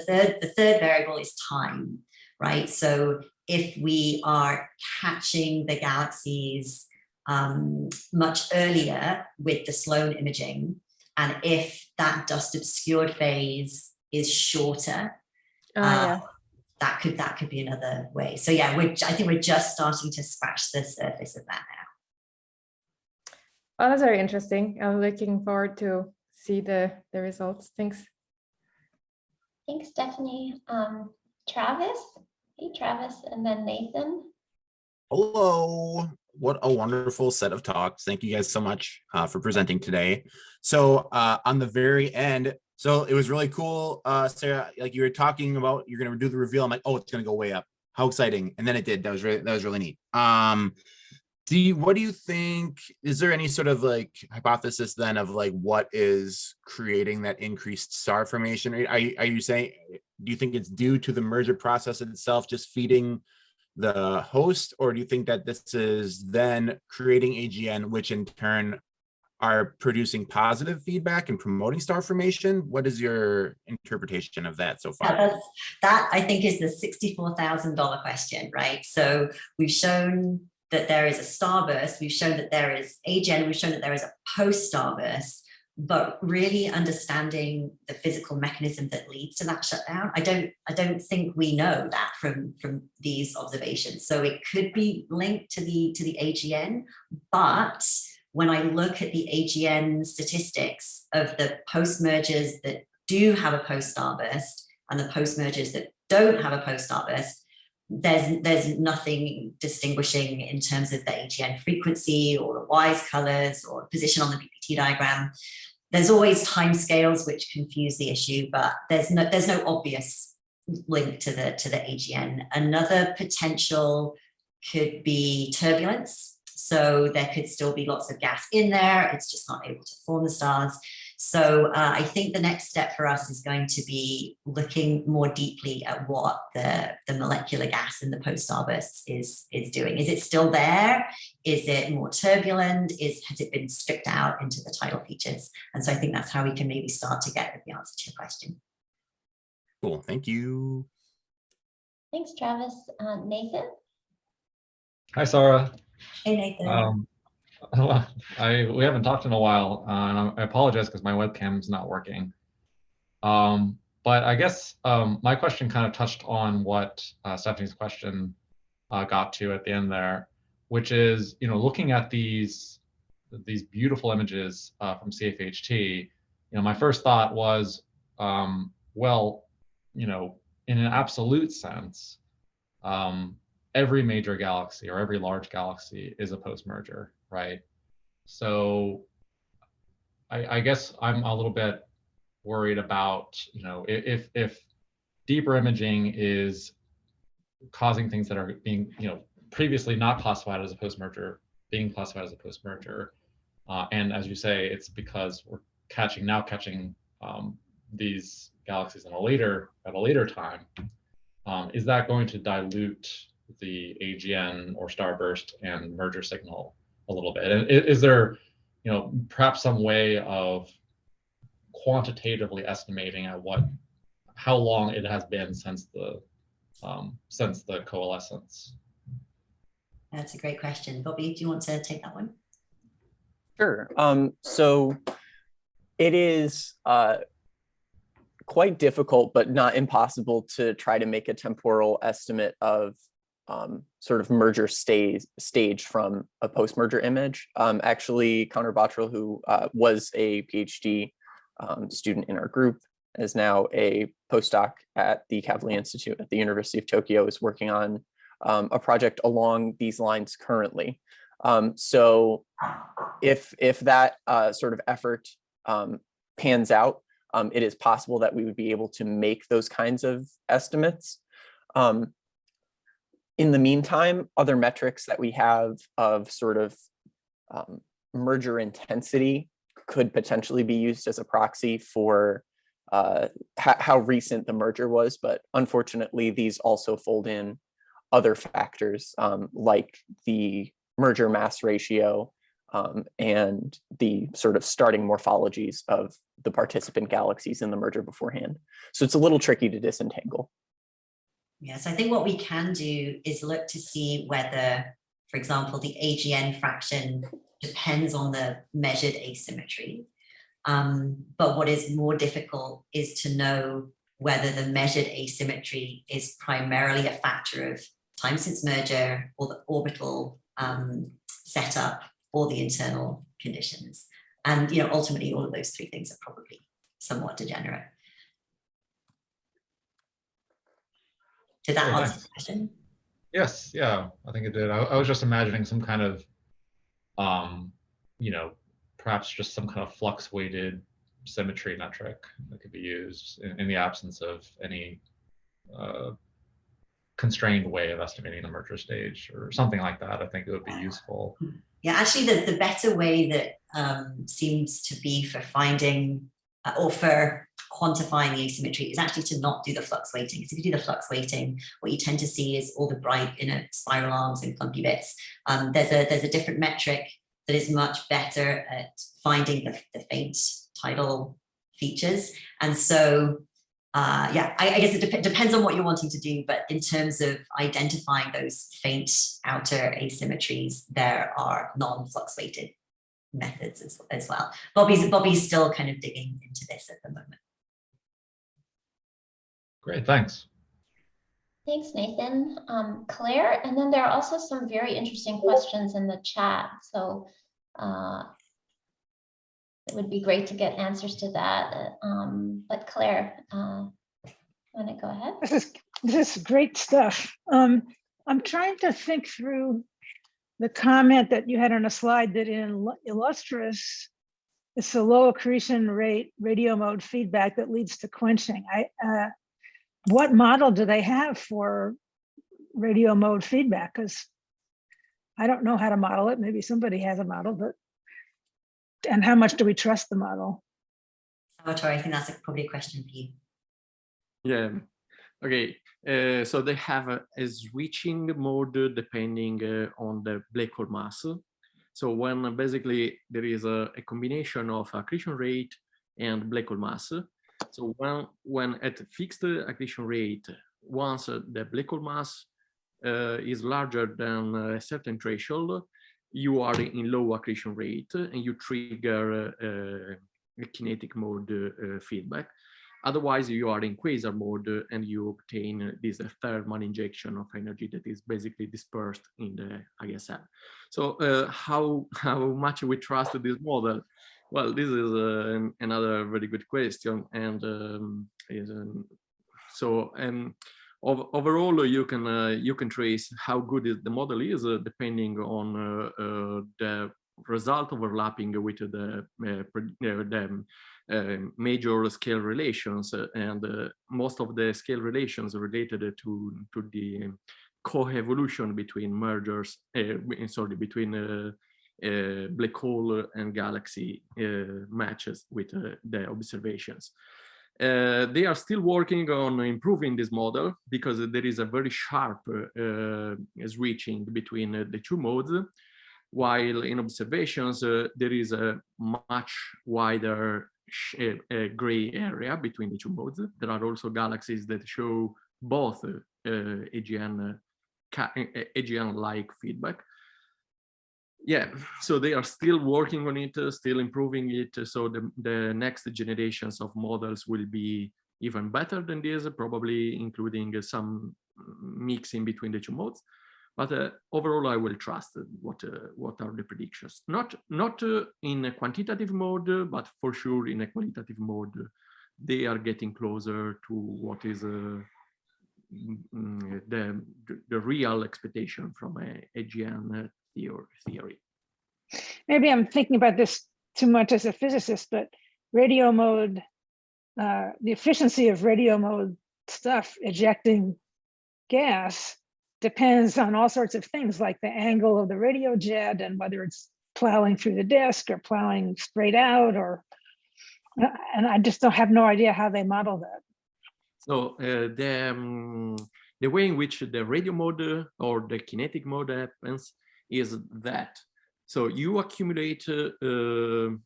third variable is time, right? So if we are catching the galaxies much earlier with the Sloan imaging, and if that dust obscured phase is shorter, Yeah. that could be another way. So yeah, I think we're just starting to scratch the surface of that now. Oh, that's very interesting. I'm looking forward to see the results. Thanks. Thanks, Stephanie. Travis, hey Travis, and then Nathan. Hello. What a wonderful set of talks. Thank you guys so much for presenting today. So on the very end, so it was really cool, Sarah, like you were talking about, you're going to do the reveal. I'm like, oh, it's going to go way up. How exciting. And then it did. That was really neat. What do you think, is there any sort of like hypothesis then of like what is creating that increased star formation? Are you saying, do you think it's due to the merger process itself just feeding the host, or do you think that this is then creating AGN, which in turn are producing positive feedback and promoting star formation? What is your interpretation of that so far? Yeah, that I think is the $64,000 question, right? So we've shown that there is a starburst, we've shown that there is AGN, we've shown that there is a post-starburst, but really understanding the physical mechanism that leads to that shutdown, I don't think we know that from these observations. So it could be linked to the AGN, but when I look at the AGN statistics of the post-mergers that do have a post-starburst and the post-mergers that don't have a post-starburst, there's nothing distinguishing in terms of the AGN frequency or the WISE colors or position on the PPT diagram. There's always time scales which confuse the issue, but there's no obvious link to the AGN. Another potential could be turbulence. So there could still be lots of gas in there. It's just not able to form the stars. So I think the next step for us is going to be looking more deeply at what the molecular gas in the post-starbursts is doing. Is it still there? Is it more turbulent? Has it been stripped out into the tidal features? And so I think that's how we can maybe start to get the answer to your question. Cool, thank you. Thanks, Travis. Nathan? Hi, Sarah. Hey, Nathan. We haven't talked in a while, and I apologize because my webcam is not working. But I guess my question kind of touched on what Stephanie's question got to at the end there, which is, looking at these beautiful images from CFHT. My first thought was, well, in an absolute sense, every major galaxy or every large galaxy is a post-merger, right? So I guess I'm a little bit worried about, if deeper imaging is causing things that are being, previously not classified as a post-merger, being classified as a post-merger. And as you say, it's because we're catching these galaxies at a later time. Is that going to dilute the AGN or starburst and merger signal a little bit? And is there, perhaps some way of quantitatively estimating at how long it has been since the coalescence? That's a great question. Bobby, do you want to take that one? Sure. So it is quite difficult, but not impossible, to try to make a temporal estimate of sort of merger stage from a post-merger image. Actually, Connor Bottrell, who was a PhD student in our group, is now a postdoc at the Kavli Institute at the University of Tokyo, is working on a project along these lines currently. So if that sort of effort pans out, it is possible that we would be able to make those kinds of estimates. In the meantime, other metrics that we have of sort of merger intensity could potentially be used as a proxy for how recent the merger was, but unfortunately, these also fold in other factors like the merger mass ratio and the sort of starting morphologies of the participant galaxies in the merger beforehand. So it's a little tricky to disentangle. Yes, I think what we can do is look to see whether, for example, the AGN fraction depends on the measured asymmetry. But what is more difficult is to know whether the measured asymmetry is primarily a factor of time since merger or the orbital setup or the internal conditions. And ultimately, all of those three things are probably somewhat degenerate. Did that answer the question? Yes, yeah, I think it did. I was just imagining some kind of, perhaps just some kind of flux weighted symmetry metric that could be used in the absence of any constrained way of estimating the merger stage or something like that. I think it would be useful. Yeah, actually, the better way that seems to be for finding or for quantifying the asymmetry is actually to not do the flux weighting. Because if you do the flux weighting, what you tend to see is all the bright inner spiral arms and clumpy bits. There's a different metric that is much better at finding the faint tidal features. And so, yeah, I guess it depends on what you're wanting to do, but in terms of identifying those faint outer asymmetries, there are non-flux weighted methods as well. Bobby's still kind of digging into this at the moment. Great, thanks. Thanks, Nathan. Claire, and then there are also some very interesting questions in the chat. So it would be great to get answers to that. But Claire, want to go ahead? This is great stuff. I'm trying to think through the comment that you had on a slide that in Illustris, it's the low accretion rate radio mode feedback that leads to quenching. What model do they have for radio mode feedback? Because I don't know how to model it. Maybe somebody has a model, but and how much do we trust the model? Salvatore, I think that's probably a question for you. Yeah. Okay. So they have a switching mode depending on the black hole mass. So when basically there is a combination of accretion rate and black hole mass. So when at fixed accretion rate, once the black hole mass is larger than a certain threshold, you are in low accretion rate and you trigger a kinetic mode feedback. Otherwise, you are in quasar mode and you obtain this thermal injection of energy that is basically dispersed in the ISM. So how much we trust this model? Well, this is another very good question. And overall, you can trace how good the model is depending on the result overlapping with the major scale relations, and most of the scale relations related to the co-evolution between mergers, between black hole and galaxy matches with the observations. They are still working on improving this model because there is a very sharp switching between the two modes, while in observations there is a much wider gray area between the two modes. There are also galaxies that show both AGN-like feedback. Yeah, so they are still working on it, still improving it. So the next generations of models will be even better than this, probably including some mixing between the two modes. But overall, I will trust what are the predictions. Not in a quantitative mode, but for sure in a qualitative mode. They are getting closer to what is the real expectation from a AGN theory. Maybe I'm thinking about this too much as a physicist, but radio mode, the efficiency of radio mode stuff ejecting gas depends on all sorts of things, like the angle of the radio jet and whether it's plowing through the disk or plowing straight out, or And I just don't have no idea how they model that. So the way in which the radio mode or the kinetic mode happens is that. So you accumulate a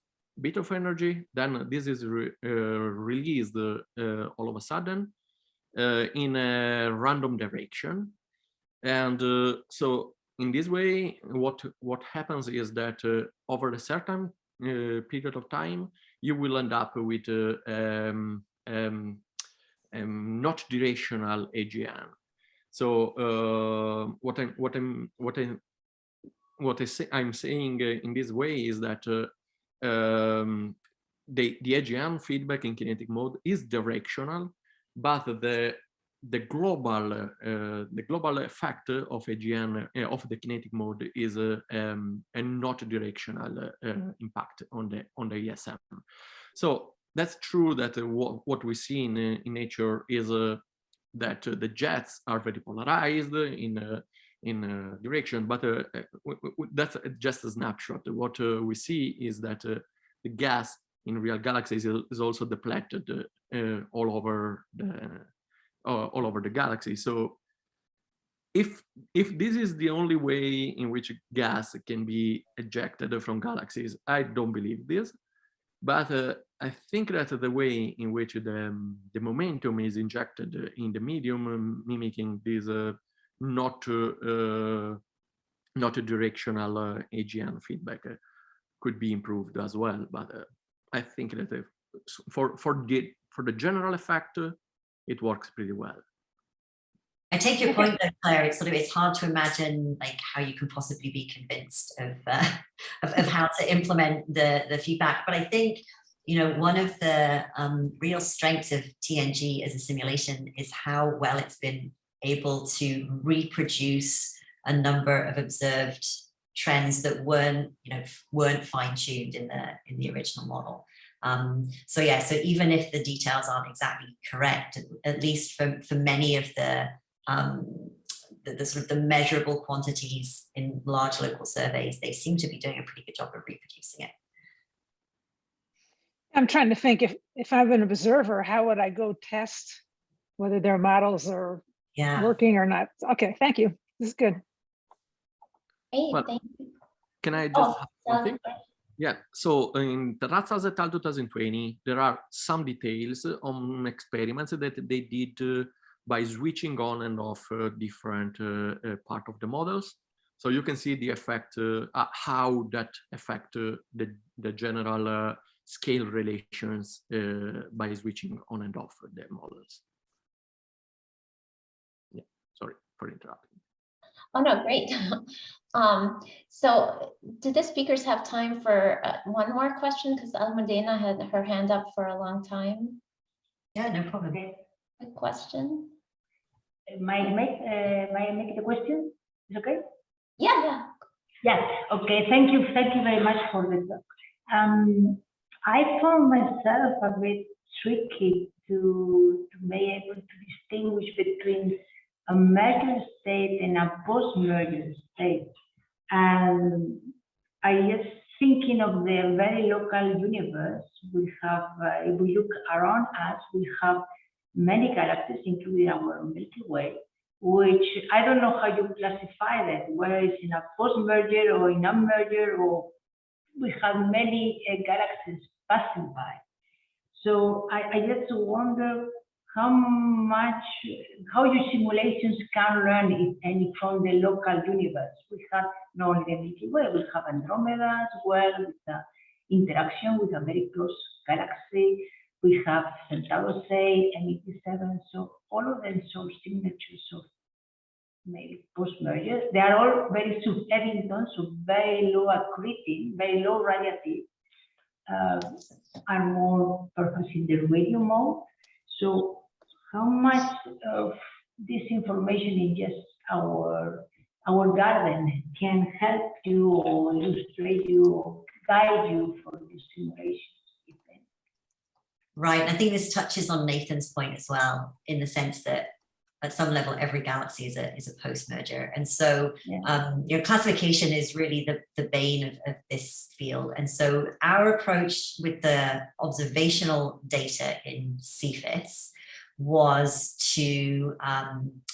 bit of energy, then this is released all of a sudden in a random direction. And so in this way, what happens is that over a certain period of time, you will end up with not directional AGN. So I'm saying in this way is that the AGN feedback in kinetic mode is directional, but the global effect of AGN of the kinetic mode is a not directional impact on the ESM. So that's true that what we see in nature is that the jets are very polarized in direction, but that's just a snapshot. What we see is that the gas in real galaxies is also depleted all over the galaxy. So if this is the only way in which gas can be ejected from galaxies, I don't believe this. But I think that the way in which the momentum is injected in the medium, mimicking this not a directional AGN feedback, could be improved as well. But I think that for the general effect, it works pretty well. I take your point though, Claire. It's hard to imagine like how you can possibly be convinced of how to implement the feedback. But I think, you know, one of the real strengths of TNG as a simulation is how well it's been able to reproduce a number of observed trends that weren't fine-tuned in the original model. So yeah, so even if the details aren't exactly correct, at least for many of the sort of the measurable quantities in large local surveys, they seem to be doing a pretty good job of reproducing it. I'm trying to think, if I'm an observer, how would I go test whether their models are working or not? Okay, thank you. This is good. Hey, well, thank you. Can I just add one thing? Yeah, so in the Ratzas et al. 2020, there are some details on experiments that they did by switching on and off different part of the models. So you can see the effect, how that affect the general scale relations by switching on and off the models. Yeah, sorry for interrupting. Oh no, great. So did the speakers have time for one more question? Because Almudena had her hand up for a long time. Yeah, no problem. A question? May I make the question? Is okay? Yeah. Okay. Thank you very much for the talk. I found myself a bit tricky to be able to distinguish between a merger state and a post-merger state. And I just thinking of the very local universe. We have, if we look around us, we have many galaxies, including our Milky Way, which I don't know how you classify that, whether it's in a post-merger or in a merger, or we have many galaxies passing by. So I just wonder how your simulations can learn, if any, from the local universe. We have not only the Milky Way, we have Andromeda as well, with the interaction with a very close galaxy. We have Centaurus A, M87, so all of them show signatures of maybe post-mergers. They are all very sub-Eddington, so very low accreting, very low radiative, and more perhaps in the radio mode. So how much of this information in just our garden can help you or illustrate you or guide you for this simulation? Right, I think this touches on Nathan's point as well, in the sense that at some level, every galaxy is a post-merger. And so classification is really the bane of this field. And so our approach with the observational data in CFIS was to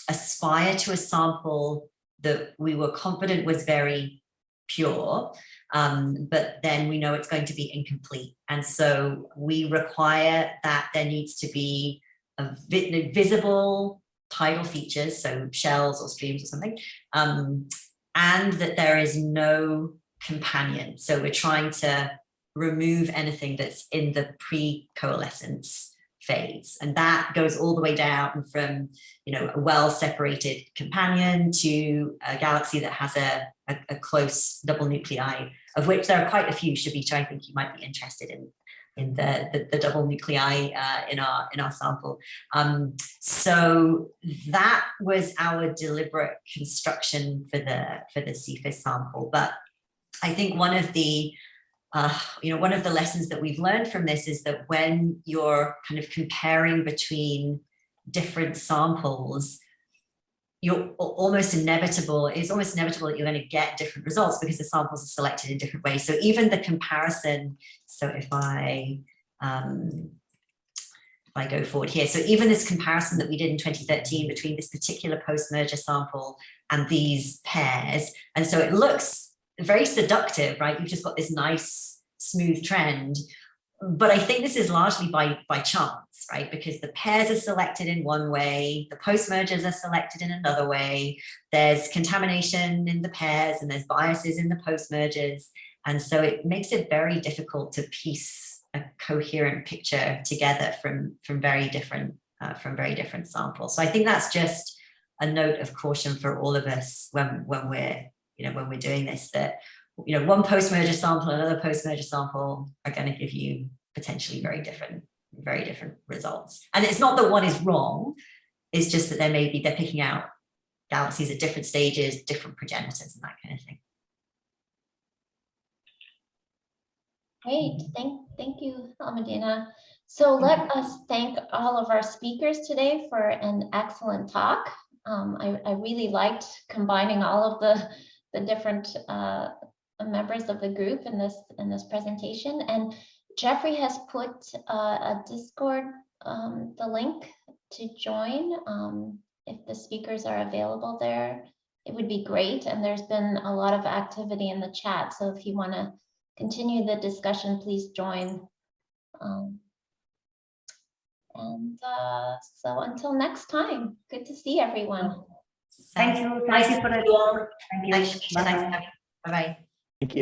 aspire to a sample that we were confident was very pure, but then we know it's going to be incomplete. And so we require that there needs to be a visible tidal features, so shells or streams or something, and that there is no companion. So we're trying to remove anything that's in the pre-coalescence phase, and that goes all the way down from, you know, a well-separated companion to a galaxy that has a close double nuclei, of which there are quite a few, Shabita. I think you might be interested in the double nuclei in our sample. So that was our deliberate construction for the CFIS sample. But I think one of the lessons that we've learned from this is that when you're kind of comparing between different samples, it's almost inevitable that you're going to get different results because the samples are selected in different ways. So even the comparison, so if I go forward here, so even this comparison that we did in 2013 between this particular post-merger sample and these pairs, and so it looks very seductive, right? You've just got this nice smooth trend. But I think this is largely by chance, right? Because the pairs are selected in one way, the post-mergers are selected in another way, there's contamination in the pairs and there's biases in the post-mergers. And so it makes it very difficult to piece a coherent picture together from very different samples. So I think that's just a note of caution for all of us when we're doing this, that one post-merger sample and another post-merger sample are going to give you potentially very different results. And it's not that one is wrong, it's just that they're picking out galaxies at different stages, different progenitors and that kind of thing. Great, thank you, Almudena. So let us thank all of our speakers today for an excellent talk. I really liked combining all of the different members of the group in this presentation, and Jeffrey has put a Discord, the link to join. If the speakers are available there, it would be great. And there's been a lot of activity in the chat, so if you want to continue the discussion, please join. So until next time, good to see everyone. Thank you for the talk. Thank you. Bye-bye.